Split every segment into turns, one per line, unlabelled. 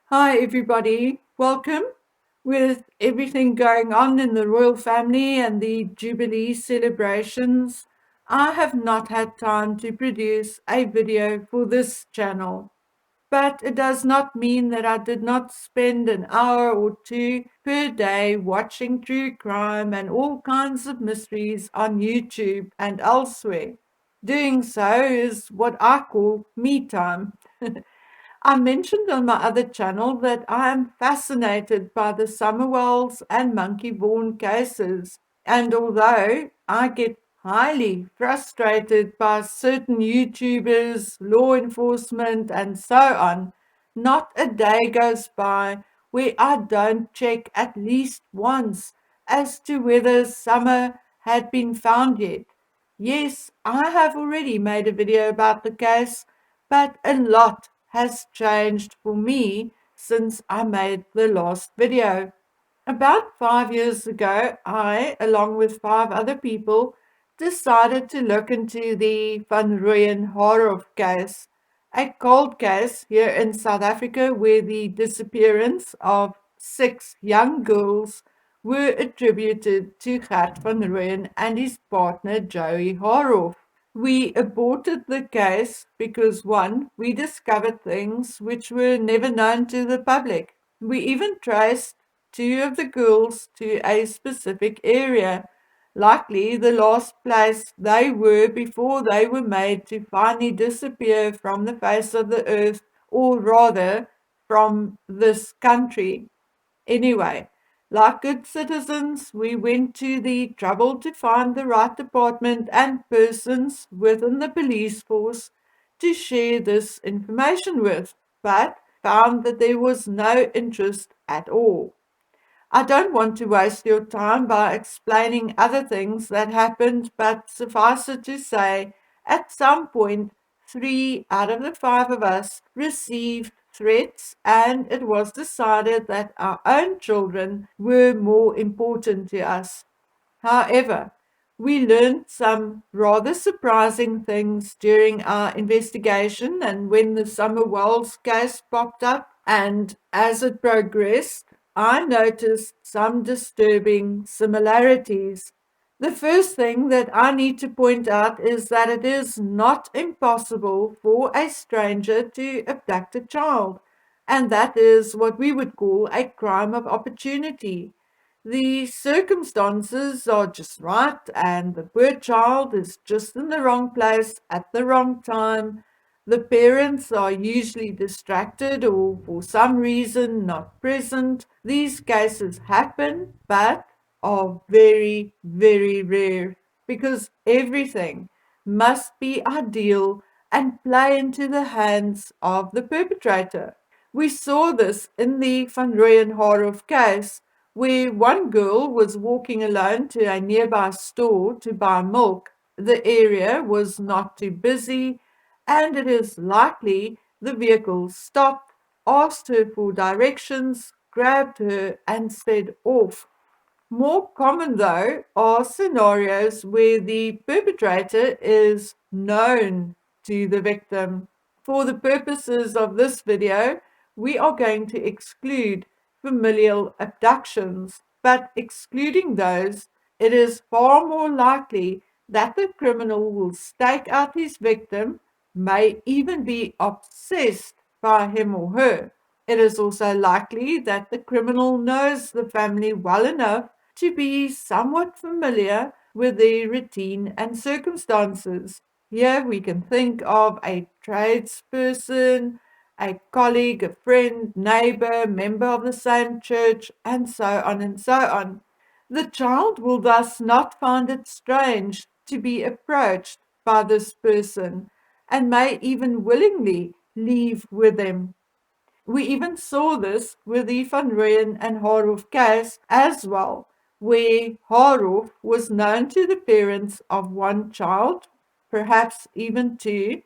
Hi, everybody. Welcome. With everything going on in the royal family and the Jubilee celebrations, I have not had time to produce a video for this channel. But it does not mean that I did not spend an hour or two per day watching true crime and all kinds of mysteries on YouTube and elsewhere. Doing so is what I call me time. I mentioned on my other channel that I am fascinated by the Summerwells and Monkey Vaughan cases, and although I get highly frustrated by certain YouTubers, law enforcement, and so on, not a day goes by where I don't check at least once as to whether Summer had been found yet. Yes, I have already made a video about the case, but a lot has changed for me since I made the last video. About 5 years ago, I, along with five other people, decided to look into the Van Rooyen Horror case, a cold case here in South Africa where the disappearance of six young girls were attributed to Gert van Rooyen and his partner Joey Horror. We aborted the case because one, we discovered things which were never known to the public. We even traced two of the girls to a specific area, likely the last place they were before they were made to finally disappear from the face of the earth, or rather from this country. Anyway, like good citizens, we went to the trouble to find the right department and persons within the police force to share this information with, but found that there was no interest at all. I don't want to waste your time by explaining other things that happened, but suffice it to say, at some point, three out of the five of us received threats, and it was decided that our own children were more important to us. However, we learned some rather surprising things during our investigation and when the Summer Wells case popped up, and as it progressed, I noticed some disturbing similarities. The first thing that I need to point out is that it is not impossible for a stranger to abduct a child, and that is what we would call a crime of opportunity. The circumstances are just right, and the poor child is just in the wrong place at the wrong time. The parents are usually distracted or for some reason not present. These cases happen, but are very, very rare because everything must be ideal and play into the hands of the perpetrator. We saw this in the Van Rooyen case, where one girl was walking alone to a nearby store to buy milk. The area was not too busy, and it is likely the vehicle stopped, asked her for directions, grabbed her, and sped off. More common, though, are scenarios where the perpetrator is known to the victim. For the purposes of this video, we are going to exclude familial abductions, but excluding those, it is far more likely that the criminal will stake out his victim, may even be obsessed by him or her. It is also likely that the criminal knows the family well enough to be somewhat familiar with their routine and circumstances. Here we can think of a tradesperson, a colleague, a friend, neighbor, member of the same church, and so on and so on. The child will thus not find it strange to be approached by this person and may even willingly leave with them. We even saw this with the Van Rooyen and Haarhoff case as well, where Haarhoff was known to the parents of one child, perhaps even two,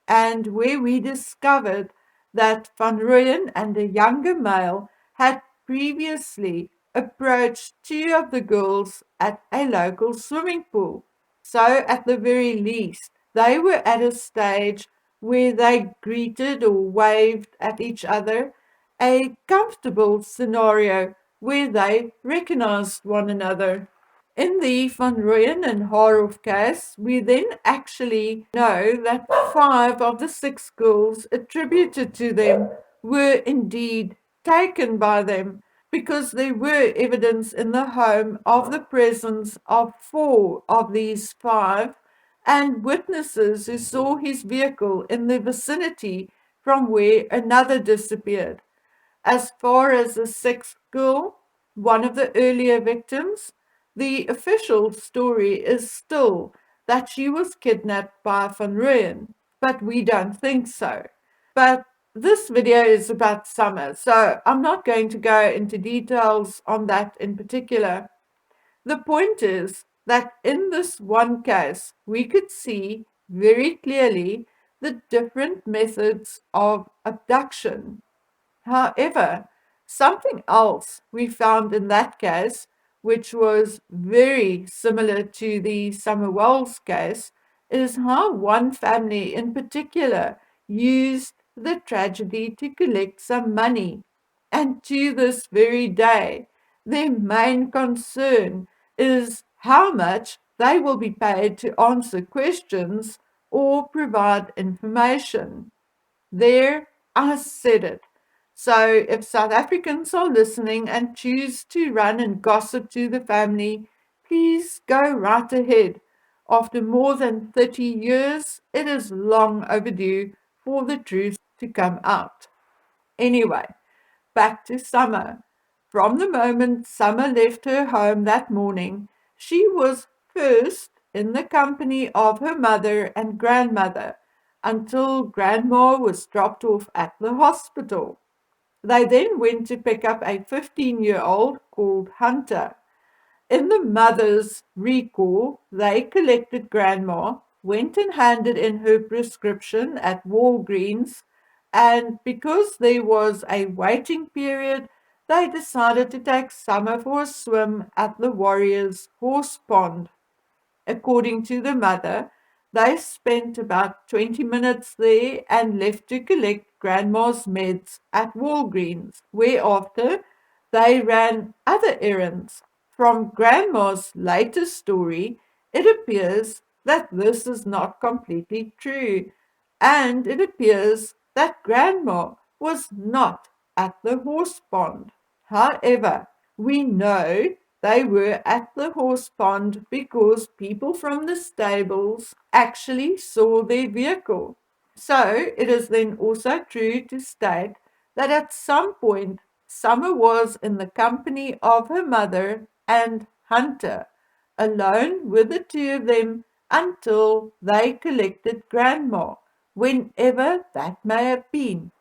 and where we discovered that Van Rooyen and a younger male had previously approached two of the girls at a local swimming pool. So, at the very least, they were at a stage where they greeted or waved at each other, a comfortable scenario where they recognized one another. In the Van Rooyen and Haarhoff case, we then actually know that 5 of the 6 girls attributed to them were indeed taken by them, because there were evidence in the home of the presence of 4 of these 5 and witnesses who saw his vehicle in the vicinity from where another disappeared. As far as the 6th girl, one of the earlier victims, the official story is still that she was kidnapped by Van Rooyen, but we don't think so. But this video is about Summer, so I'm not going to go into details on that in particular. The point is that in this one case, we could see very clearly the different methods of abduction. However, something else we found in that case, which was very similar to the Summer Wells case, is how one family in particular used the tragedy to collect some money. And to this very day, their main concern is how much they will be paid to answer questions or provide information. There, I said it. So if South Africans are listening and choose to run and gossip to the family, please go right ahead. After more than 30 years, it is long overdue for the truth to come out. Anyway, back to Summer. From the moment Summer left her home that morning, she was first in the company of her mother and grandmother until Grandma was dropped off at the hospital. They then went to pick up a 15-year-old called Hunter. In the mother's recall, they collected Grandma, went and handed in her prescription at Walgreens, and because there was a waiting period, they decided to take Summer for a swim at the Warriors Horse Pond. According to the mother, they spent about 20 minutes there and left to collect Grandma's meds at Walgreens, whereafter they ran other errands. From Grandma's latest story, it appears that this is not completely true, and it appears that Grandma was not at the horse pond. However, we know they were at the horse pond because people from the stables actually saw their vehicle. So it is then also true to state that at some point Summer was in the company of her mother and Hunter, alone with the 2 of them until they collected Grandma, whenever that may have been.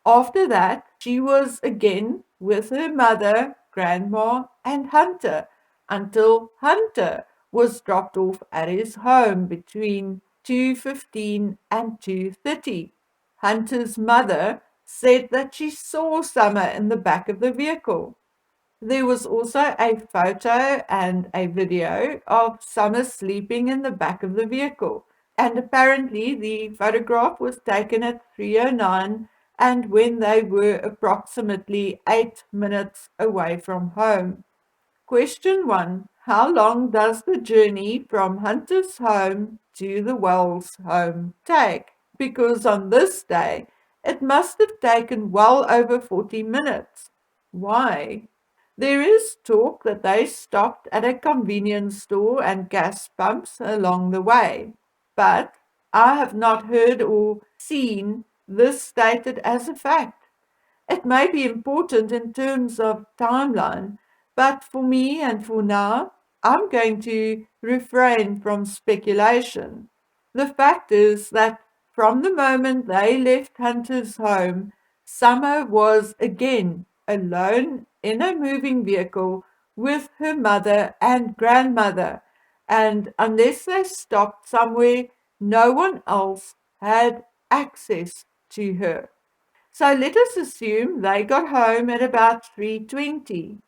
After that, she was again with her mother, Grandma, and Hunter until Hunter was dropped off at his home between 2:15 and 2:30. Hunter's mother said that she saw Summer in the back of the vehicle. There was also a photo and a video of Summer sleeping in the back of the vehicle, and apparently the photograph was taken at 3:09 and when they were approximately 8 minutes away from home. Question 1. How long does the journey from Hunter's home to the Wells home take? Because on this day, it must have taken well over 40 minutes. Why? There is talk that they stopped at a convenience store and gas pumps along the way, but I have not heard or seen this stated as a fact. It may be important in terms of timeline, but for me and for now, I'm going to refrain from speculation. The fact is that from the moment they left Hunter's home, Summer was again alone in a moving vehicle with her mother and grandmother, and unless they stopped somewhere, no one else had access to her. So let us assume they got home at about 3:20.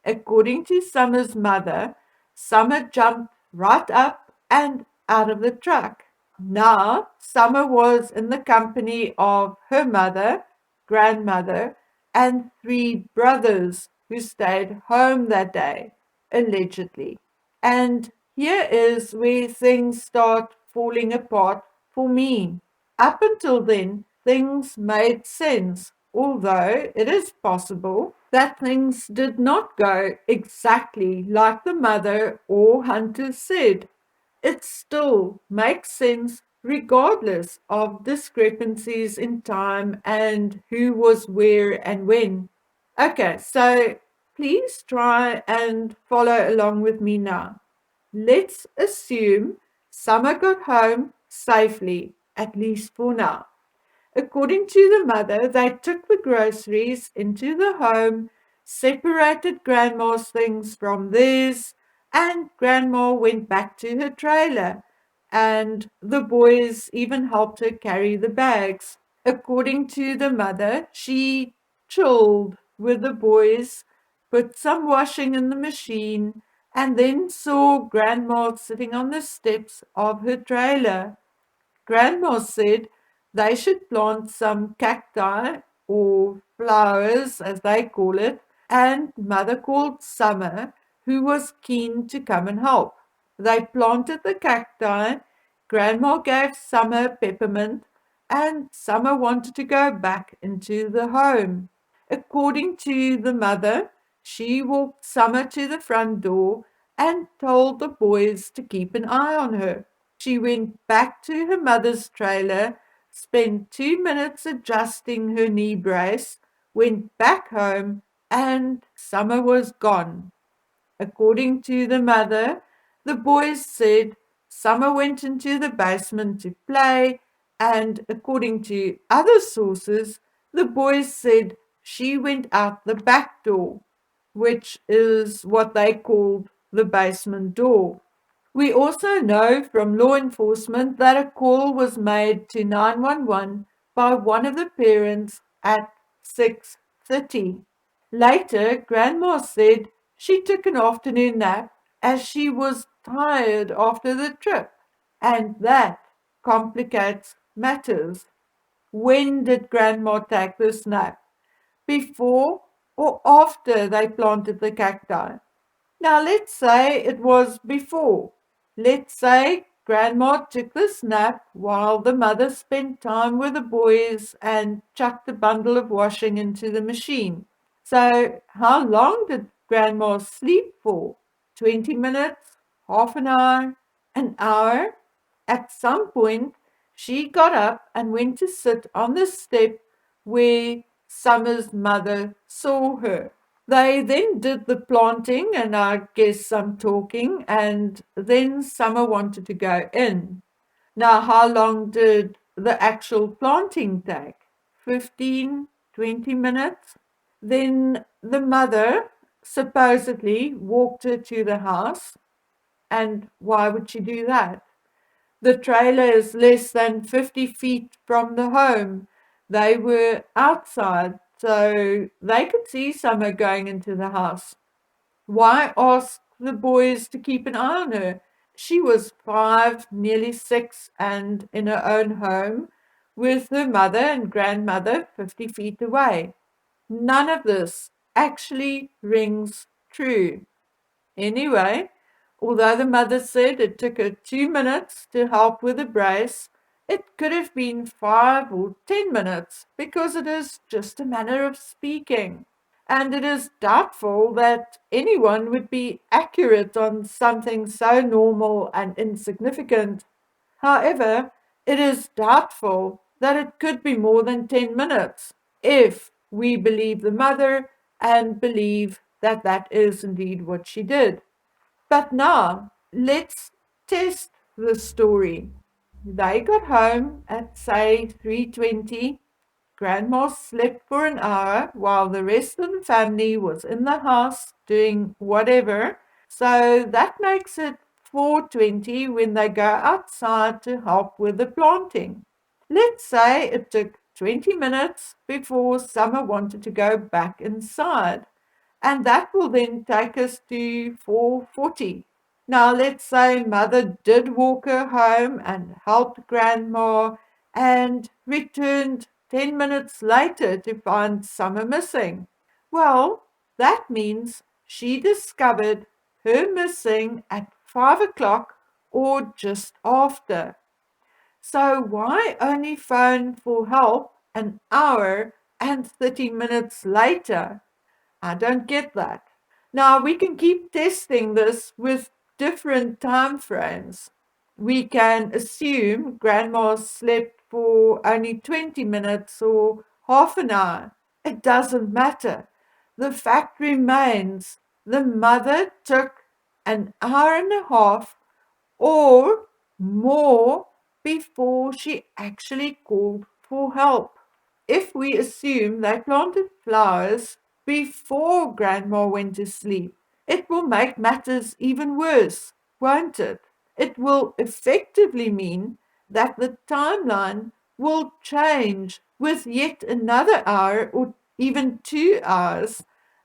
According to Summer's mother, Summer jumped right up and out of the truck. Now, Summer was in the company of her mother, grandmother, and 3 brothers who stayed home that day, allegedly. And here is where things start falling apart for me. Up until then, things made sense, although it is possible that things did not go exactly like the mother or hunter said. It still makes sense regardless of discrepancies in time and who was where and when. Okay, so please try and follow along with me now. Let's assume Summer got home safely, at least for now. According to the mother, they took the groceries into the home, separated Grandma's things from theirs, and Grandma went back to her trailer, and the boys even helped her carry the bags. According to the mother, she chilled with the boys, put some washing in the machine, and then saw Grandma sitting on the steps of her trailer. Grandma said they should plant some cacti or flowers, as they call it, and Mother called Summer, who was keen to come and help. They planted the cacti. Grandma gave Summer peppermint, and Summer wanted to go back into the home. According to the mother, she walked Summer to the front door and told the boys to keep an eye on her. She went back to her mother's trailer, spent 2 minutes adjusting her knee brace, went back home, and Summer was gone. According to the mother, the boys said Summer went into the basement to play, and according to other sources, the boys said she went out the back door, which is what they called the basement door. We also know from law enforcement that a call was made to 911 by one of the parents at 6:30. Later, Grandma said she took an afternoon nap as she was tired after the trip, and that complicates matters. When did Grandma take this nap? Before or after they planted the cacti? Now, let's say it was before. Let's say Grandma took this nap while the mother spent time with the boys and chucked a bundle of washing into the machine. So, how long did Grandma sleep for? 20 minutes? Half an hour? An hour? At some point, she got up and went to sit on the step where Summer's mother saw her. They then did the planting and I guess some talking, and then Summer wanted to go in. Now, how long did the actual planting take? 15, 20 minutes? Then the mother supposedly walked her to the house. And why would she do that? The trailer is less than 50 feet from the home. They were outside, so they could see Summer going into the house. Why ask the boys to keep an eye on her? She was 5, nearly 6, and in her own home with her mother and grandmother 50 feet away. None of this actually rings true. Anyway, although the mother said it took her 2 minutes to help with the brace, it could have been 5 or 10 minutes because it is just a manner of speaking. And it is doubtful that anyone would be accurate on something so normal and insignificant. However, it is doubtful that it could be more than 10 minutes if we believe the mother and believe that that is indeed what she did. But now, let's test the story. They got home at, say, 3:20. Grandma slept for an hour while the rest of the family was in the house doing whatever. So that makes it 4:20 when they go outside to help with the planting. Let's say it took 20 minutes before Summer wanted to go back inside. And that will then take us to 4:40. Now, let's say Mother did walk her home and helped Grandma and returned 10 minutes later to find Summer missing. Well, that means she discovered her missing at 5 o'clock or just after. So why only phone for help an hour and 30 minutes later? I don't get that. Now we can keep testing this with different time frames. We can assume grandma slept for only 20 minutes or half an hour. It doesn't matter. The fact remains the mother took an hour and a half or more before she actually called for help. If we assume they planted flowers before Grandma went to sleep, it will make matters even worse, won't it? It will effectively mean that the timeline will change with yet another hour or even 2 hours,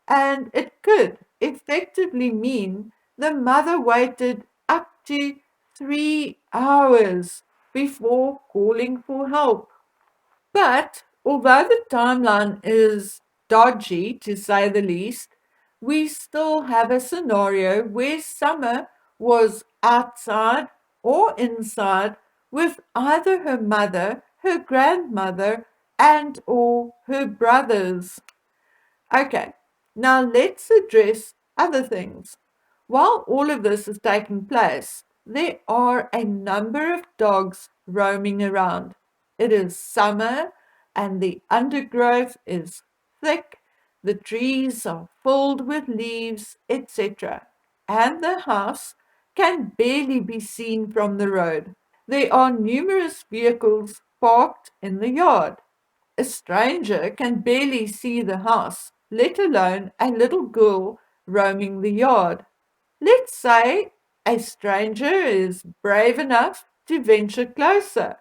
and it could effectively mean the mother waited up to 3 hours before calling for help. But although the timeline is dodgy, to say the least, we still have a scenario where Summer was outside or inside with either her mother, her grandmother, and or her brothers. Okay, now let's address other things. While all of this is taking place, there are a number of dogs roaming around. It is summer and the undergrowth is thick, the trees are filled with leaves, etc. And the house can barely be seen from the road. There are numerous vehicles parked in the yard. A stranger can barely see the house, let alone a little girl roaming the yard. Let's say a stranger is brave enough to venture closer.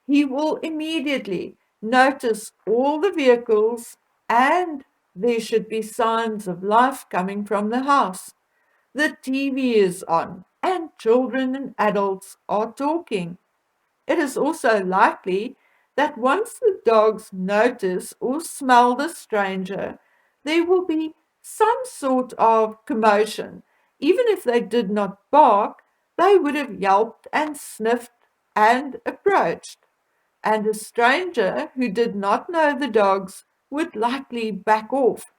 He will immediately notice all the vehicles and there should be signs of life coming from the house. The TV is on and children and adults are talking. It is also likely that once the dogs notice or smell the stranger, there will be some sort of commotion. Even if they did not bark, they would have yelped and sniffed and approached. And a stranger who did not know the dogs would likely back off.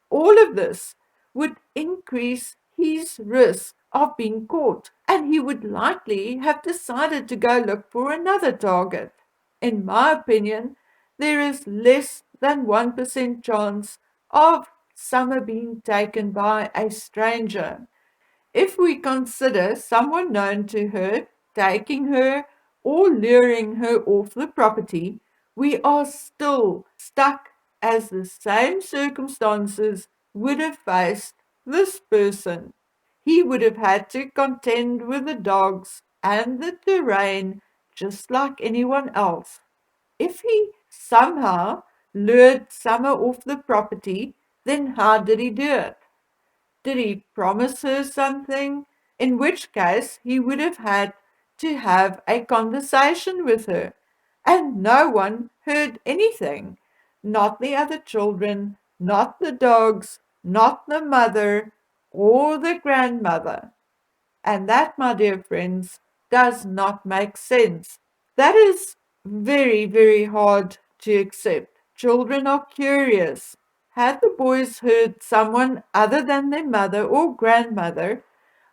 All of this would increase his risk of being caught, and he would likely have decided to go look for another target. In my opinion, there is less than 1% chance of Summer being taken by a stranger. If we consider someone known to her taking her or luring her off the property, we are still stuck as the same circumstances would have faced this person. He would have had to contend with the dogs and the terrain just like anyone else. If he somehow lured Summer off the property, then how did he do it? Did he promise her something? In which case, he would have had to have a conversation with her. And no one heard anything. Not the other children, not the dogs, not the mother, or the grandmother. And that, my dear friends, does not make sense. That is very, very hard to accept. Children are curious. Had the boys heard someone other than their mother or grandmother,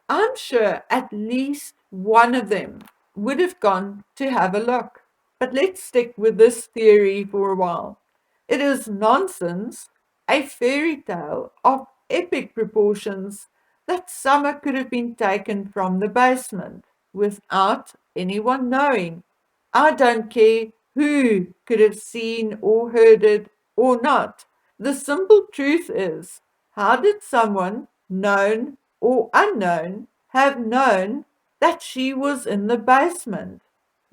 I'm sure at least one of them would have gone to have a look. But let's stick with this theory for a while. It is nonsense, a fairy tale of epic proportions, that Summer could have been taken from the basement without anyone knowing. I don't care who could have seen or heard it or not. The simple truth is, how did someone, known or unknown, have known that she was in the basement?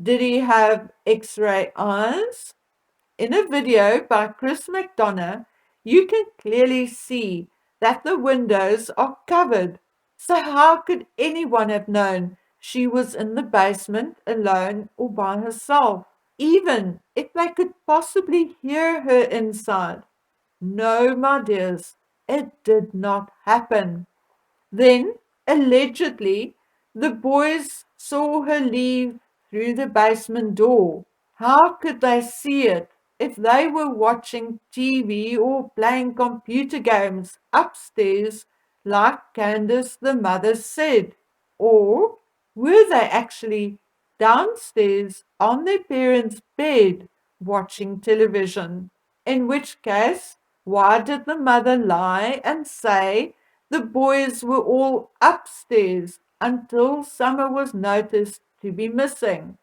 Did he have X-ray eyes? In a video by Chris McDonough, you can clearly see that the windows are covered. So how could anyone have known she was in the basement alone or by herself? even if they could possibly hear her inside. No, my dears, it did not happen. Then, allegedly, the boys saw her leave through the basement door. How could they see it if they were watching TV or playing computer games upstairs, like Candace the mother said? Or were they actually downstairs on their parents' bed watching television? In which case, why did the mother lie and say the boys were all upstairs until Summer was noticed to be missing?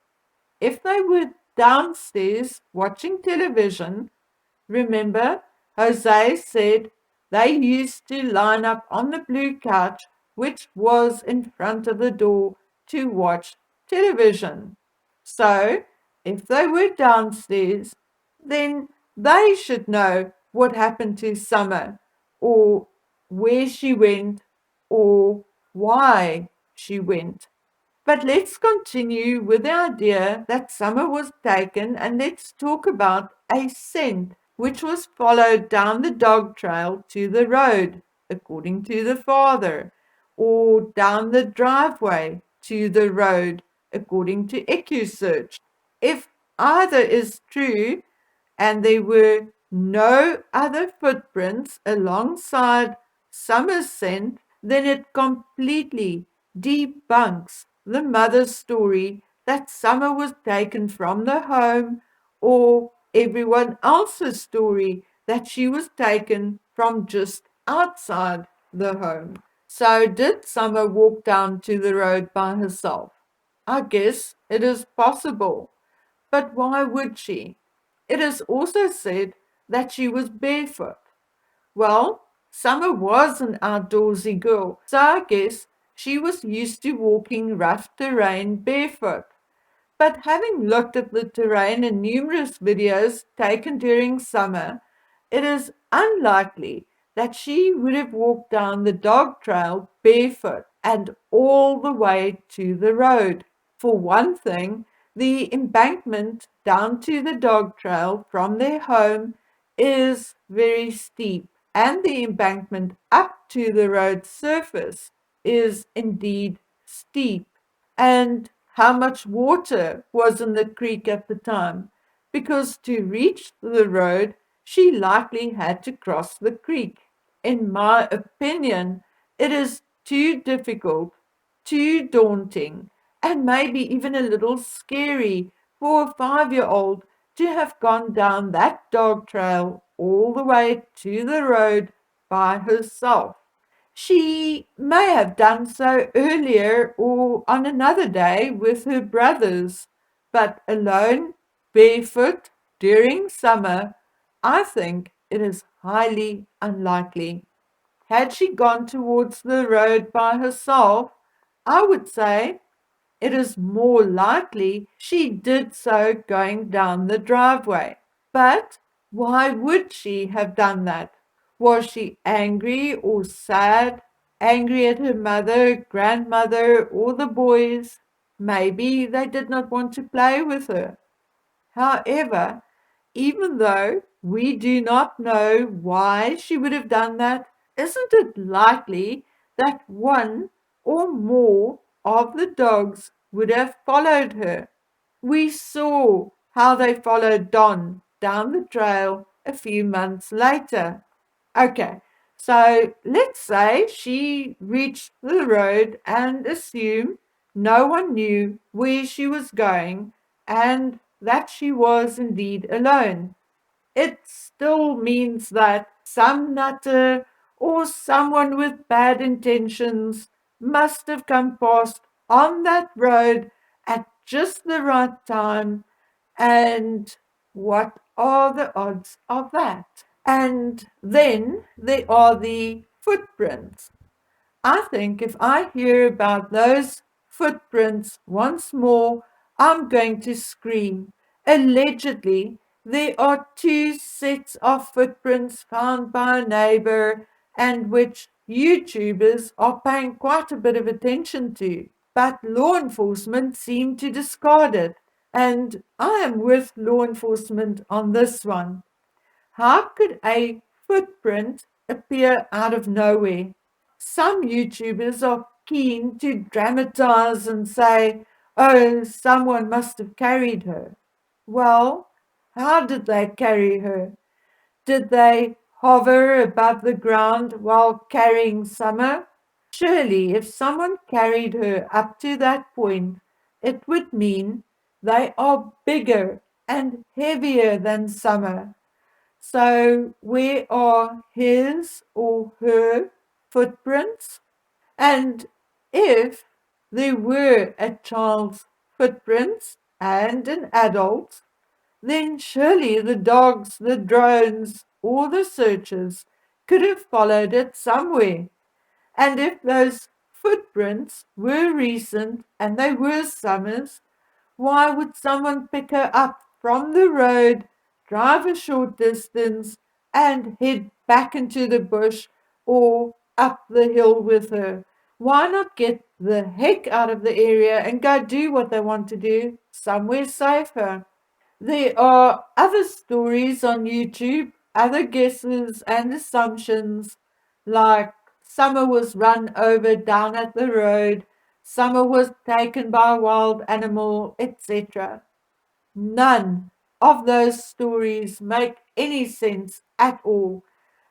If they were downstairs watching television, remember, Jose said they used to line up on the blue couch, which was in front of the door, to watch television. So, if they were downstairs, then they should know what happened to Summer, or where she went, or why she went. But let's continue with the idea that Summer was taken, and let's talk about a scent which was followed down the dog trail to the road, according to the father, or down the driveway to the road, according to EcuSearch. If either is true, and there were no other footprints alongside Summer's scent, then it completely debunks the mother's story that Summer was taken from the home, or everyone else's story that she was taken from just outside the home. So, did Summer walk down to the road by herself? I guess it is possible. But why would she? It is also said that she was barefoot. Well, Summer was an outdoorsy girl, so I guess she was used to walking rough terrain barefoot. But having looked at the terrain in numerous videos taken during summer, it is unlikely that she would have walked down the dog trail barefoot and all the way to the road. For one thing, the embankment down to the dog trail from their home is very steep, and the embankment up to the road surface is indeed steep. And how much water was in the creek at the time, because to reach the road, she likely had to cross the creek. In my opinion, it is too difficult, too daunting, and maybe even a little scary for a 5-year-old to have gone down that dog trail all the way to the road by herself. She may have done so earlier or on another day with her brothers, but alone, barefoot, during summer, I think it is highly unlikely. Had she gone towards the road by herself, I would say it is more likely she did so going down the driveway. But why would she have done that? Was she angry or sad? Angry at her mother, grandmother, or the boys? Maybe they did not want to play with her. However, even though we do not know why she would have done that, isn't it likely that one or more of the dogs would have followed her? We saw how they followed Don down the trail a few months later. Okay, so let's say she reached the road and assume no one knew where she was going and that she was indeed alone. It still means that some nutter or someone with bad intentions must have come past on that road at just the right time. And what are the odds of that? And then there are the footprints. I think if I hear about those footprints once more, I'm going to scream. Allegedly, there are 2 sets of footprints found by a neighbor and which YouTubers are paying quite a bit of attention to. But law enforcement seem to discard it And I am with law enforcement on this one. How could a footprint appear out of nowhere? Some YouTubers are keen to dramatize and say, oh, someone must have carried her. Well, how did they carry her? Did they hover above the ground while carrying Summer? Surely, if someone carried her up to that point, it would mean they are bigger and heavier than Summer. So, where are his or her footprints? And if there were a child's footprints and an adult, then surely the dogs, the drones, or the searchers could have followed it somewhere. And if those footprints were recent and they were Summers, why would someone pick her up from the road, drive a short distance, and head back into the bush or up the hill with her? Why not get the heck out of the area and go do what they want to do somewhere safer? There are other stories on YouTube, other guesses and assumptions, like Summer was run over down at the road, Summer was taken by a wild animal, etc. None of those stories make any sense at all,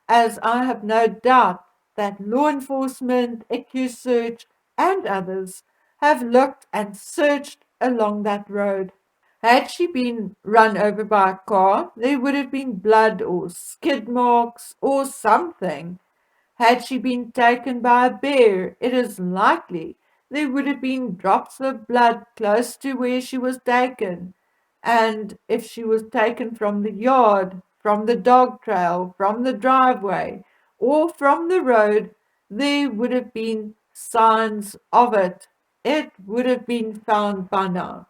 as I have no doubt that law enforcement, EcuSearch, and others have looked and searched along that road. Had she been run over by a car, there would have been blood or skid marks or something. Had she been taken by a bear, it is likely there would have been drops of blood close to where she was taken. And if she was taken from the yard, from the dog trail, from the driveway, or from the road, there would have been signs of it. It would have been found by now.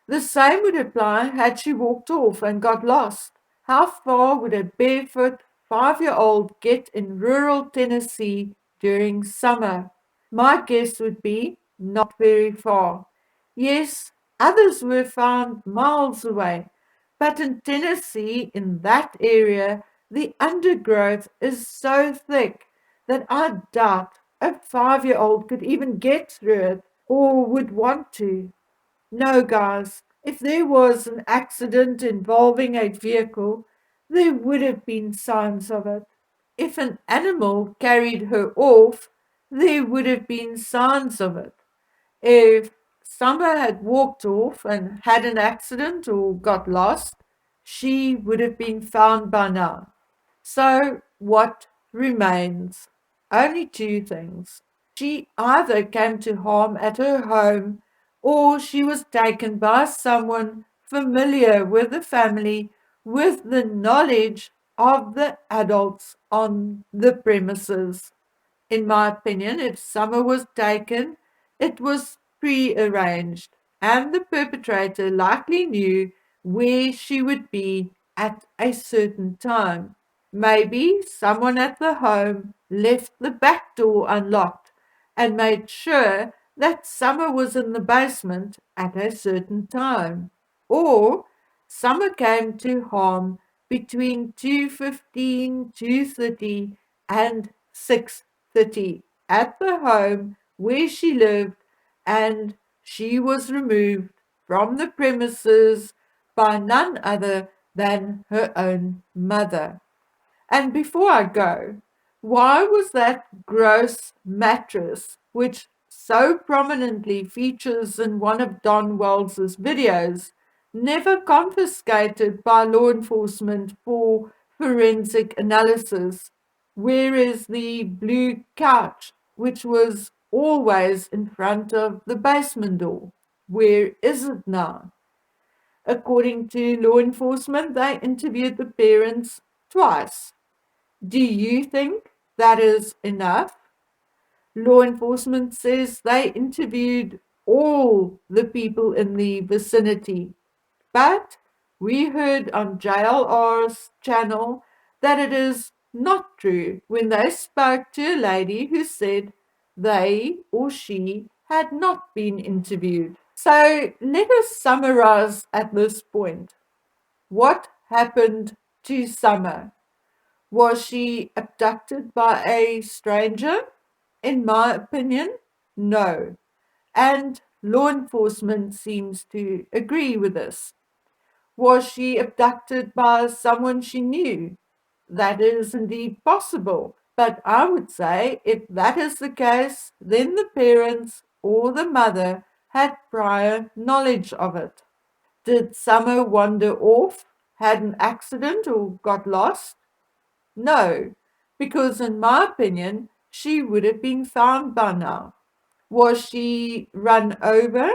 The same would apply had she walked off and got lost. How far would a barefoot 5-year-old get in rural Tennessee during summer? My guess would be not very far. Yes, others were found miles away, but in Tennessee, in that area, the undergrowth is so thick that I doubt a 5-year-old could even get through it or would want to. No, guys, if there was an accident involving a vehicle, there would have been signs of it. If an animal carried her off, there would have been signs of it. If Summer had walked off and had an accident or got lost, she would have been found by now. So, what remains? Only two things. She either came to harm at her home or she was taken by someone familiar with the family with the knowledge of the adults on the premises. In my opinion, if Summer was taken, it was prearranged, and the perpetrator likely knew where she would be at a certain time. Maybe someone at the home left the back door unlocked and made sure that Summer was in the basement at a certain time. Or Summer came to harm between 2:15, 2:30 and 6:30 at the home where she lived, and she was removed from the premises by none other than her own mother. And before I go, why was that gross mattress, which so prominently features in one of Don Wells's videos, never confiscated by law enforcement for forensic analysis? Where is the blue couch, which was always in front of the basement door? Where is it now? According to law enforcement, they interviewed the parents twice. Do you think that is enough? Law enforcement says they interviewed all the people in the vicinity, but we heard on JLR's channel that it is not true when they spoke to a lady who said they or she had not been interviewed. So let us summarize at this point. What happened to Summer? Was she abducted by a stranger? In my opinion, no. And law enforcement seems to agree with this. Was she abducted by someone she knew? That is indeed possible. But I would say if that is the case, then the parents or the mother had prior knowledge of it. Did Summer wander off, had an accident, or got lost? No, because in my opinion, she would have been found by now. Was she run over?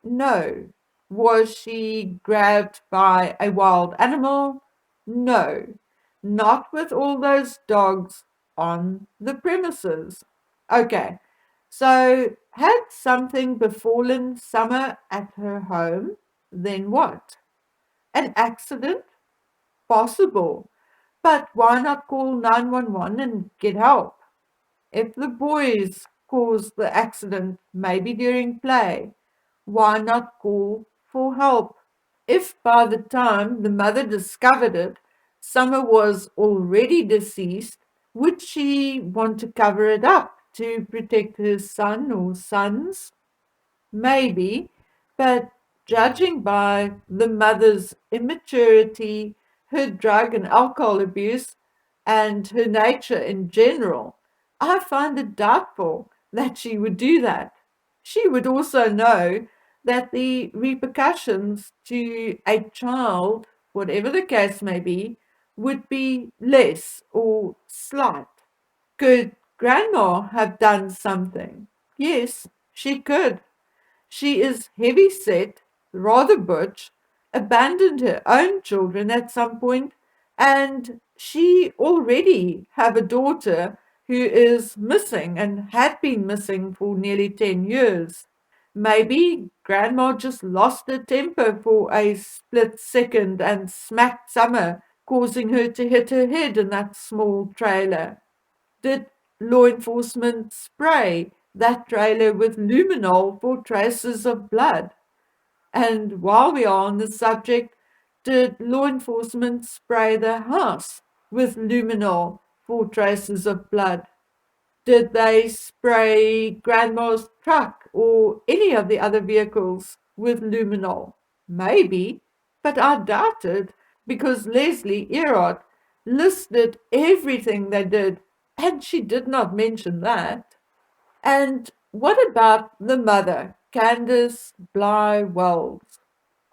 No. Was she grabbed by a wild animal? No. Not with all those dogs on the premises. Okay, so had something befallen Summer at her home? Then what? An accident? Possible. But why not call 911 and get help? If the boys caused the accident, maybe during play, why not call for help? If by the time the mother discovered it, Summer was already deceased, would she want to cover it up to protect her son or sons? Maybe, but judging by the mother's immaturity, her drug and alcohol abuse, and her nature in general, I find it doubtful that she would do that. She would also know that the repercussions to a child, whatever the case may be, would be less or slight. Could Grandma have done something? Yes, she could. She is heavy set, rather butch, abandoned her own children at some point, and she already have a daughter who is missing and had been missing for nearly 10 years. Maybe Grandma just lost her temper for a split second and smacked Summer, causing her to hit her head in that small trailer. Did law enforcement spray that trailer with luminol for traces of blood? And while we are on the subject, did law enforcement spray the house with luminol for traces of blood? Did they spray Grandma's truck or any of the other vehicles with luminol? Maybe, but I doubt it because Leslie Erott listed everything they did, and she did not mention that. And what about the mother, Candace Bly Wells?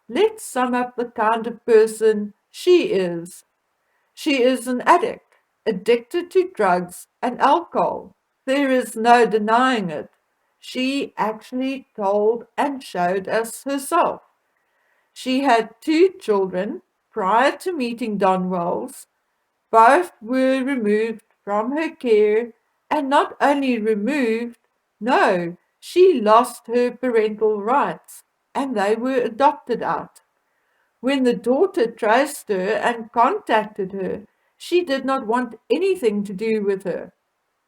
Let's sum up the kind of person she is. She is an addict, addicted to drugs and alcohol. There is no denying it. She actually told and showed us herself. She had two children prior to meeting Don Wells. Both were removed from her care, and not only removed, no, she lost her parental rights, and they were adopted out. When the daughter traced her and contacted her, she did not want anything to do with her.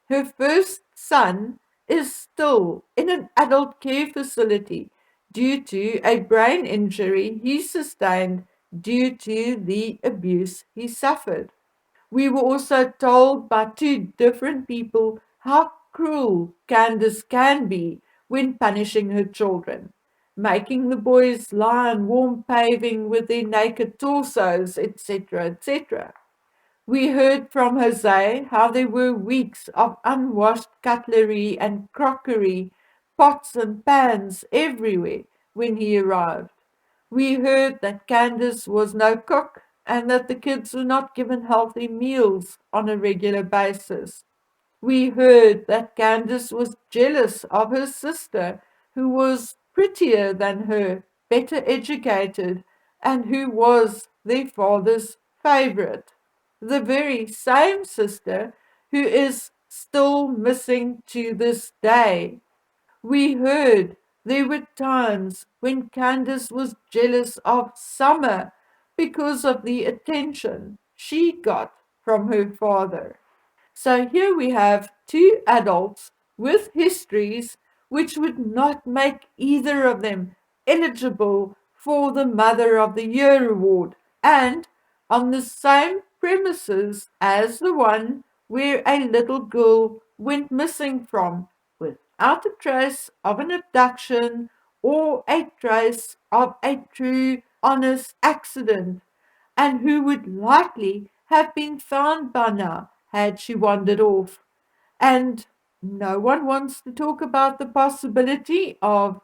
Her first son is still in an adult care facility due to a brain injury he sustained due to the abuse he suffered. We were also told by two different people how cruel Candace can be when punishing her children, making the boys lie on warm paving with their naked torsos, etc., etc. We heard from Jose how there were weeks of unwashed cutlery and crockery, pots and pans everywhere when he arrived. We heard that Candace was no cook and that the kids were not given healthy meals on a regular basis. We heard that Candace was jealous of her sister, who was prettier than her, better educated, and who was their father's favorite. The very same sister who is still missing to this day. We heard there were times when Candace was jealous of Summer because of the attention she got from her father. So here we have two adults with histories which would not make either of them eligible for the Mother of the Year award, and on the same premises as the one where a little girl went missing from, without a trace of an abduction or a trace of a true, honest accident, and who would likely have been found by now had she wandered off. And no one wants to talk about the possibility of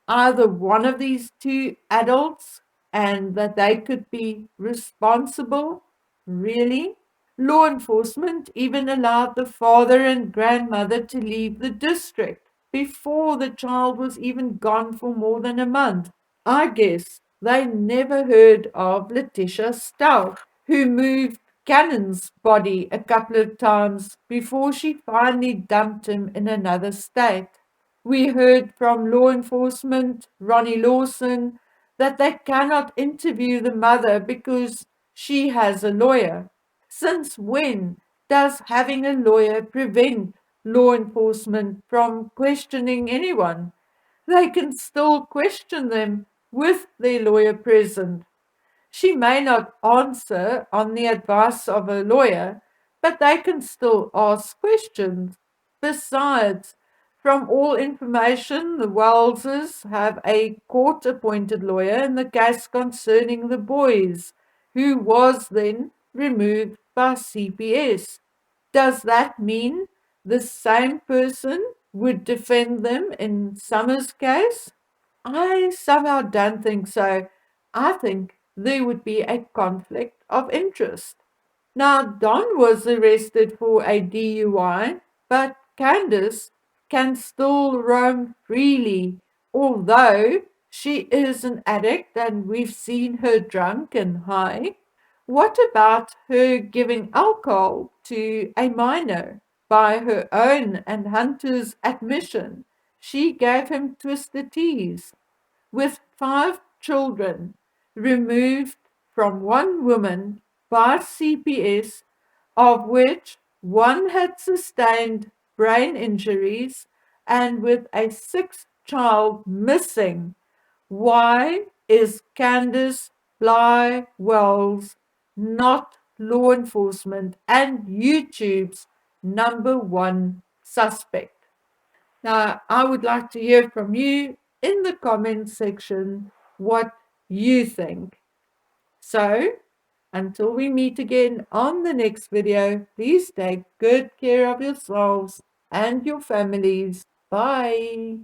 either one of these two adults and that they could be responsible. Really? Law enforcement even allowed the father and grandmother to leave the district before the child was even gone for more than a month. I guess they never heard of Letitia Stout, who moved Cannon's body a couple of times before she finally dumped him in another state. We heard from law enforcement, Ronnie Lawson, that they cannot interview the mother because she has a lawyer. Since when does having a lawyer prevent law enforcement from questioning anyone? They can still question them with their lawyer present. She may not answer on the advice of a lawyer, but they can still ask questions. Besides, from all information, the Welleses have a court-appointed lawyer in the case concerning the boys, who was then removed by CPS. Does that mean the same person would defend them in Summer's case? I somehow don't think so. I think there would be a conflict of interest. Now, Don was arrested for a DUI, but Candace can still roam freely, although she is an addict and we've seen her drunk and high. What about her giving alcohol to a minor? By her own and Hunter's admission, she gave him twisted teas. With 5 children removed from one woman by CPS, of which one had sustained brain injuries, and with a 6th child missing, why is Candace Bly Wells not law enforcement and YouTube's #1 suspect? Now, I would like to hear from you in the comments section what you think. So, until we meet again on the next video, please take good care of yourselves and your families. Bye.